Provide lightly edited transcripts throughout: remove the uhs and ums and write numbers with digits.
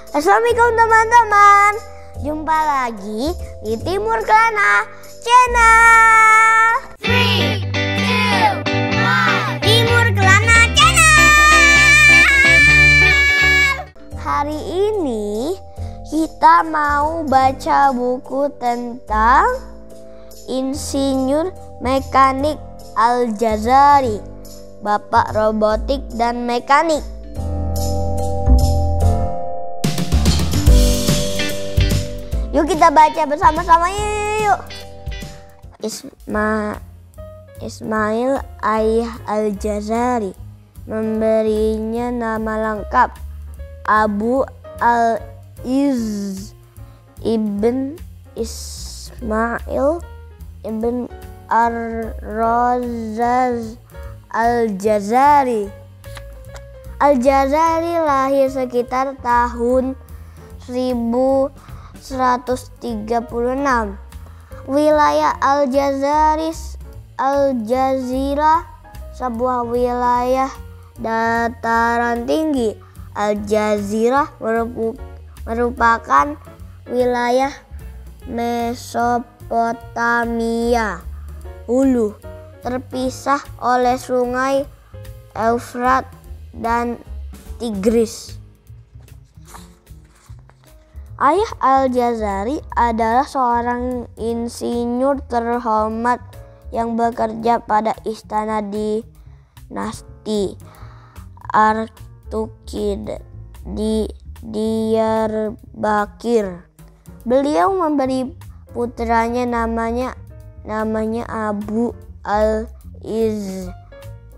Assalamualaikum teman-teman. Jumpa lagi di Timur Kelana Channel. 3, 2, 1. Timur Kelana Channel. Hari ini kita mau baca buku tentang Insinyur Mekanik Al-Jazari, Bapak Robotik dan Mekanik. Yuk kita baca bersama-sama yuk. Ismail ayah Al-Jazari memberinya nama lengkap Abu Al-Izz ibn Ismail ibn Ar-Razaz Al-Jazari. Al-Jazari lahir sekitar tahun 1136. Wilayah Al-Jazirah, sebuah wilayah dataran tinggi. Al-Jazirah merupakan wilayah Mesopotamia hulu, terpisah oleh sungai Eufrat dan Tigris. Ayah Al-Jazari adalah seorang insinyur terhormat yang bekerja pada istana dinasti Artukid di Diyarbakir. Beliau memberi putranya namanya Abu Al-Izz,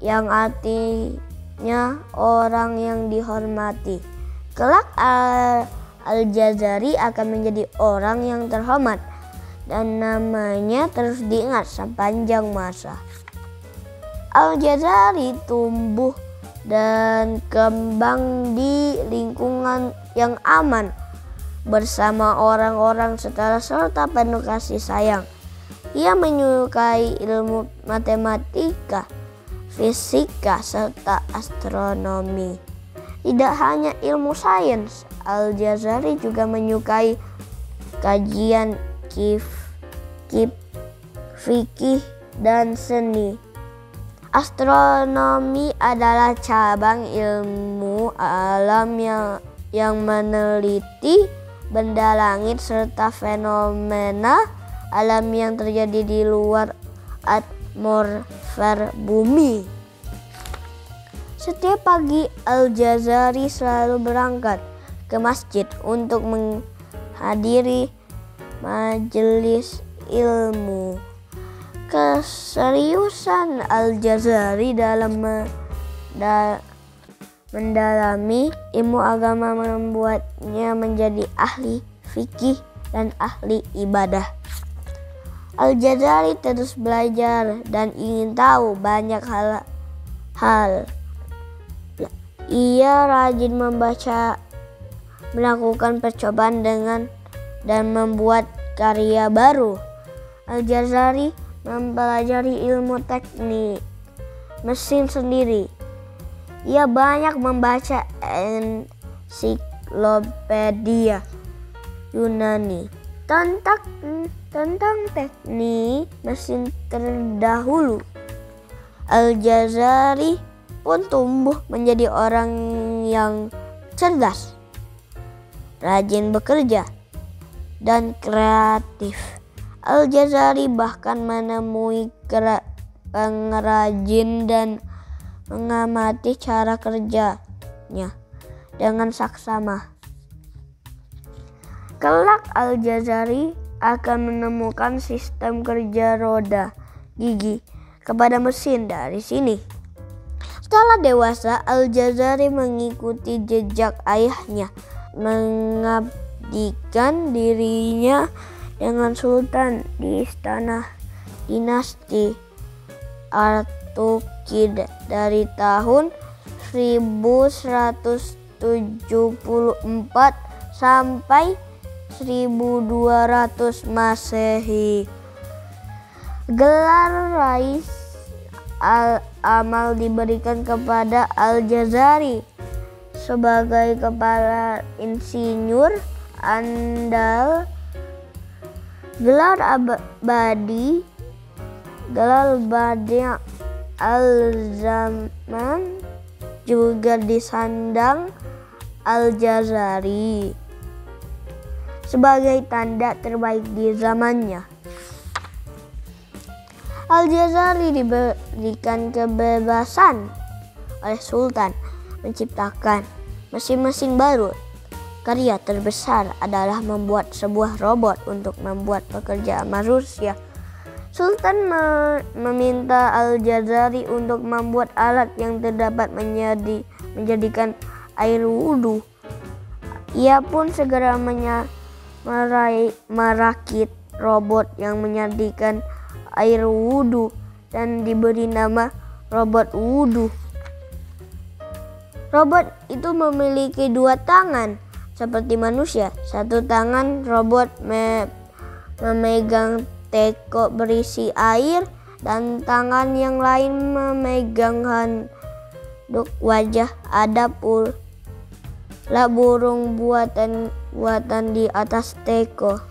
yang artinya orang yang dihormati. Kelak Al-Jazari akan menjadi orang yang terhormat dan namanya terus diingat sepanjang masa. Al-Jazari tumbuh dan kembang di lingkungan yang aman bersama orang-orang serta penuh kasih sayang. Ia menyukai ilmu matematika, fisika, serta astronomi. Tidak hanya ilmu sains, Al-Jazari juga menyukai kajian fikih dan seni. Astronomi adalah cabang ilmu alam yang meneliti benda langit serta fenomena alam yang terjadi di luar atmosfer bumi. Setiap pagi Al-Jazari selalu berangkat ke masjid untuk menghadiri majelis ilmu. Keseriusan Al-Jazari dalam mendalami ilmu agama membuatnya menjadi ahli fikih dan ahli ibadah. Al-Jazari terus belajar dan ingin tahu banyak hal. Ia rajin membaca, melakukan percobaan dan membuat karya baru. Al-Jazari mempelajari ilmu teknik mesin sendiri. Ia banyak membaca ensiklopedia Yunani tentang teknik mesin terdahulu. Al-Jazari pun tumbuh menjadi orang yang cerdas, rajin bekerja, dan kreatif. Al-Jazari bahkan menemui pengrajin dan mengamati cara kerjanya dengan saksama. Kelak Al-Jazari akan menemukan sistem kerja roda gigi kepada mesin dari sini. Setelah dewasa, Al-Jazari mengikuti jejak ayahnya, mengabdikan dirinya dengan sultan di istana dinasti Artukid dari tahun 1174 sampai 1200 Masehi. Gelar Rais Al-Amal diberikan kepada Al-Jazari sebagai kepala insinyur andal. Gelar abadi Al-Zaman juga disandang Al-Jazari sebagai tanda terbaik di zamannya. Al-Jazari diberikan kebebasan oleh Sultan menciptakan mesin-mesin baru. Karya terbesar adalah membuat sebuah robot untuk membuat pekerjaan manusia. Sultan meminta Al-Jazari untuk membuat alat yang dapat menjadikan air wudhu. Ia pun segera merakit robot yang menjadikan air wudhu dan diberi nama robot wudhu. Robot itu memiliki 2 tangan seperti manusia. Satu tangan robot memegang teko berisi air dan tangan yang lain memegang handuk wajah. Ada pula burung buatan di atas teko.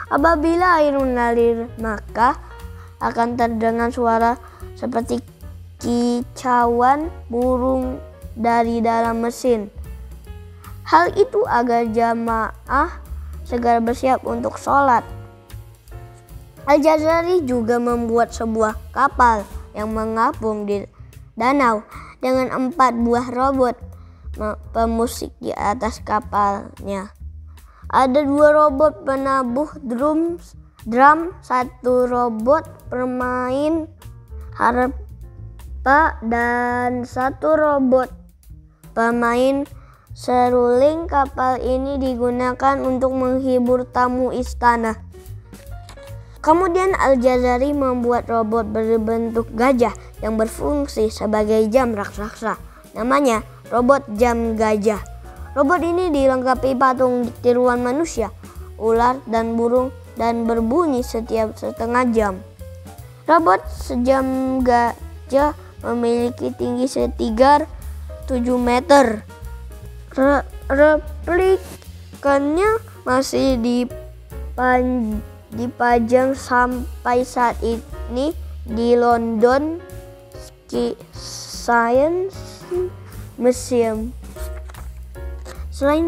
Apabila air mengalir, maka akan terdengar suara seperti kicauan burung dari dalam mesin. Hal itu agar jamaah segera bersiap untuk sholat. Al-Jazari juga membuat sebuah kapal yang mengapung di danau dengan 4 buah robot pemusik di atas kapalnya. Ada 2 robot penabuh drum, 1 robot pemain harpa dan 1 robot pemain seruling. Kapal ini digunakan untuk menghibur tamu istana. Kemudian Al-Jazari membuat robot berbentuk gajah yang berfungsi sebagai jam raksasa. Namanya robot jam gajah. Robot ini dilengkapi patung tiruan manusia, ular, dan burung dan berbunyi setiap setengah jam. Robot sejam gajah memiliki tinggi setinggi 7 meter. Replikannya masih dipajang sampai saat ini di London Science Museum. Selain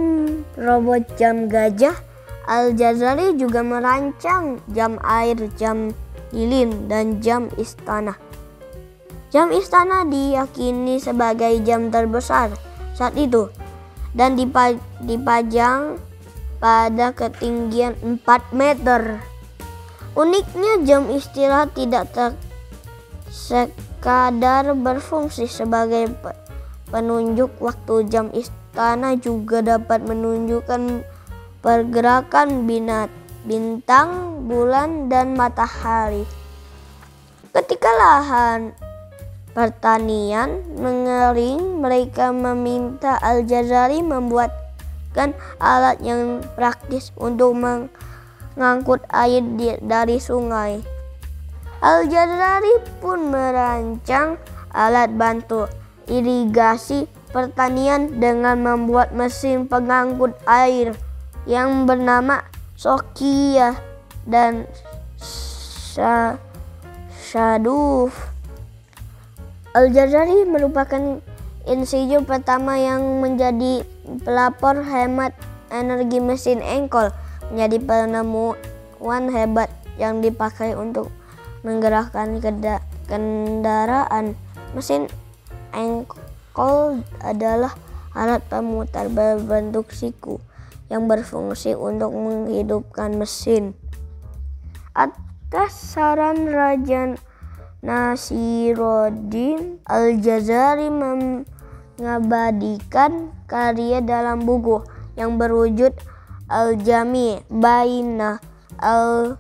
robot jam gajah, Al-Jazari juga merancang jam air, jam lilin, dan jam istana. Jam istana diyakini sebagai jam terbesar saat itu dan dipajang pada ketinggian 4 meter. Uniknya, jam istirahat tidak sekadar berfungsi sebagai penunjuk waktu. Jam istana juga dapat menunjukkan pergerakan bintang, bulan, dan matahari. Ketika lahan pertanian mengering, mereka meminta Al-Jazari membuatkan alat yang praktis untuk mengangkut air dari sungai. Al-Jazari pun merancang alat bantu irigasi pertanian dengan membuat mesin pengangkut air yang bernama Sokia dan Shaduf. Al-Jazari merupakan insinyur pertama yang menjadi pelopor hemat energi. Mesin engkol menjadi penemuan hebat yang dipakai untuk menggerakkan kendaraan. Mesin engkol adalah alat pemutar berbentuk siku yang berfungsi untuk menghidupkan mesin. Atas saran Raja Nasiruddin, Al-Jazari mengabadikan karya dalam buku yang berwujud Al-Jami' Baina Al-Ilm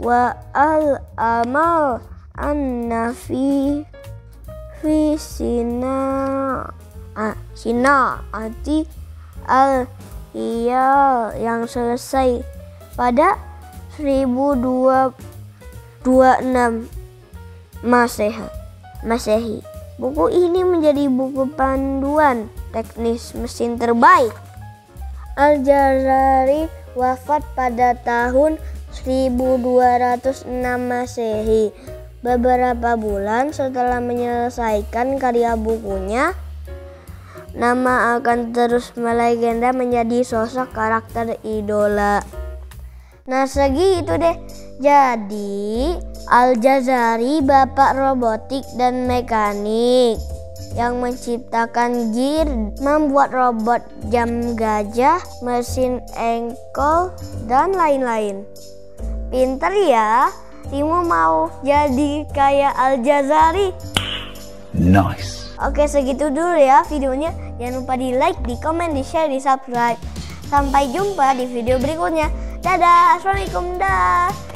wa Al-Amal An-Nafi fi Sina'ati Al-Hiyal yang selesai pada 1026 Masehi. Buku ini menjadi buku panduan teknis mesin terbaik. Al-Jazari wafat pada tahun 1206 Masehi. Beberapa bulan setelah menyelesaikan karya bukunya, nama akan terus melegenda menjadi sosok karakter idola. Nah, segitu deh. Jadi, Al-Jazari bapak robotik dan mekanik yang menciptakan gear, membuat robot jam gajah, mesin engkol, dan lain-lain. Pinter ya. Timo mau jadi kayak Al-Jazari. Nice. Oke, segitu dulu ya videonya. Jangan lupa di like, di komen, di share, di subscribe. Sampai jumpa di video berikutnya. Dadah, assalamualaikum, dah.